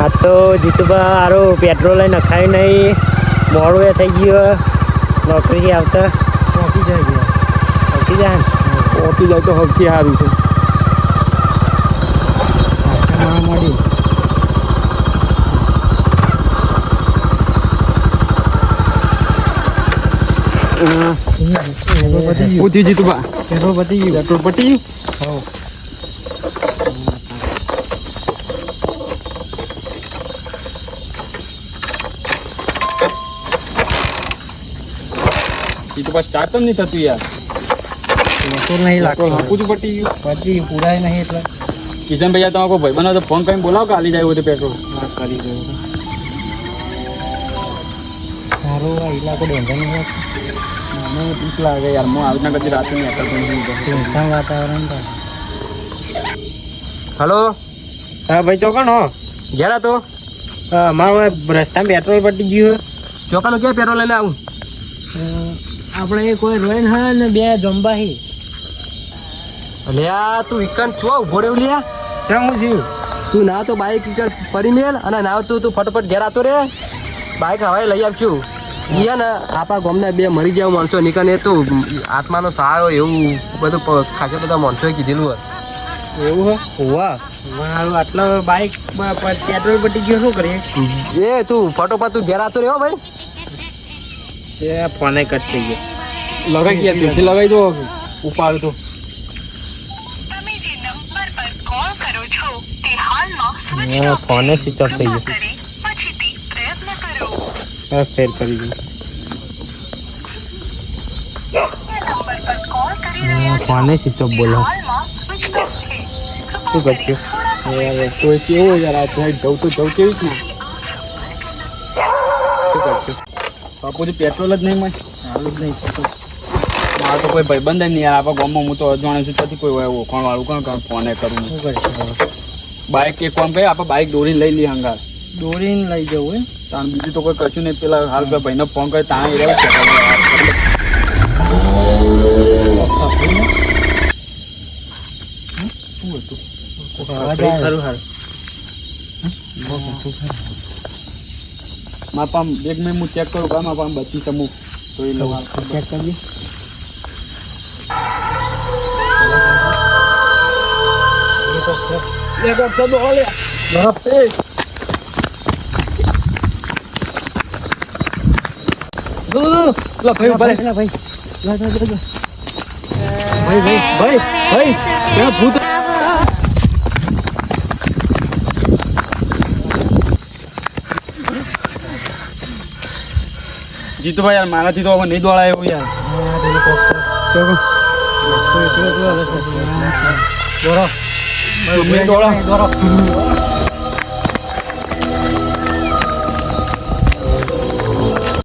આ તો જીતુભા સારું પેટ્રોલ નખાય નહીં, મોડું એ થઈ ગયું, નોકરી આવતા પહોંચી જાય તો સૌથી સારું છે. મળી પૂછી જીતુભા પેટ્રોલ પતી ગયું. જીતુભા સ્ટાર્ટ જ નહીં થતું યાર. પેટ્રોલ નહીં લાગતું. પૂછું પતી ગયું પૂરાય નહીં એટલે કિશન ભૈયા તમારો કોઈ ભાઈ બનાવો તો ફોન કરીને બોલાવો કે આલી જાય હોય પેટ્રોલ. હા કરી દઉં. સારું ઇલાકો ડેન્જર નહીં. મને બીક લાગે યાર. હું આજના કદી રાતે નહીં નીકળતો. વાતાવરણ તો. હલો હા ભાઈ ચોકણ હો ગયા તો મારો રસ્તામાં પેટ્રોલ પટી ગયું. ચોકાનો ક્યાં પેટ્રોલ લઈને આવું? આપણે કોઈ રોયન હા ને બે જંબાહી. અલ્યા તું ઇકન છો ઉભો રહ્યો લ્યા. કેમ હું જીવ તું ના તો બાઈક ઇકન પડી મેલ અને ના તું ફટફટ ઘેર આતો રે. બાઈક હવાઈ લઈ આવશું. ઈયા ને આપણા ગામના બે મરી જાય માણસો નીકળે તો આત્માનો સહાય એવું બધું ખાસે બધા માણસોએ કીધેલું હોય. એવું હે? હોવા મારું આટલો બાઈક પેટ્રોલ પટી ગયો શું કરીએ? એ તું ફટોફટ તું ઘેર આતો રહ્યો ભાઈ. એ ફોને કટ થઈ ગયો. લગાઈ ગયા તેથી લગાઈ દો ઉપાડ તો. ફોને સ્વિચ ઓફ થઈ ગયો. ફેર કરી દઉં. ફોને સ્વિચ ઓફ બોલો. શું કરશું યાર? તો એવું યાર આ જવું તો જવું કેવી રીતના? શું કરશું બાપુજી? પેટ્રોલ જ નહીં મળે. હાલું જ નહીં થતું. મારે તો કોઈ ભાઈબંધ નહીં યાર. આપણા ગામમાં હું તો અજવાણું છું ત્યાંથી કોઈ ઓળખાણ વાળું કોણ ફોને કરું. શું કરશું? બાઇક એક કામ કરે આપણે બાઇક દોરીને લઈ લઈએ. હંગાર દોરીને લઈ જવું હોય તાણ બીજું તો કોઈ કશું નહીં. પેલા હાલ ભાઈને ફોન કરે તાણે રહેવું છે. માપા એક મિનિટ હું ચેક કરું. કા માપા બચી સમૂહ તો એ લઉં. ચેક કરજે. એક અક્ષર તો હાલે બરફ એ લો ભાઈ ભાઈ ભાઈ ભાઈ ભાઈ ત્યાં ભૂત. જીતુભાઈ યાર મારાથી તો હવે નહીં દોડાય એવું યાર. દોડો દોડો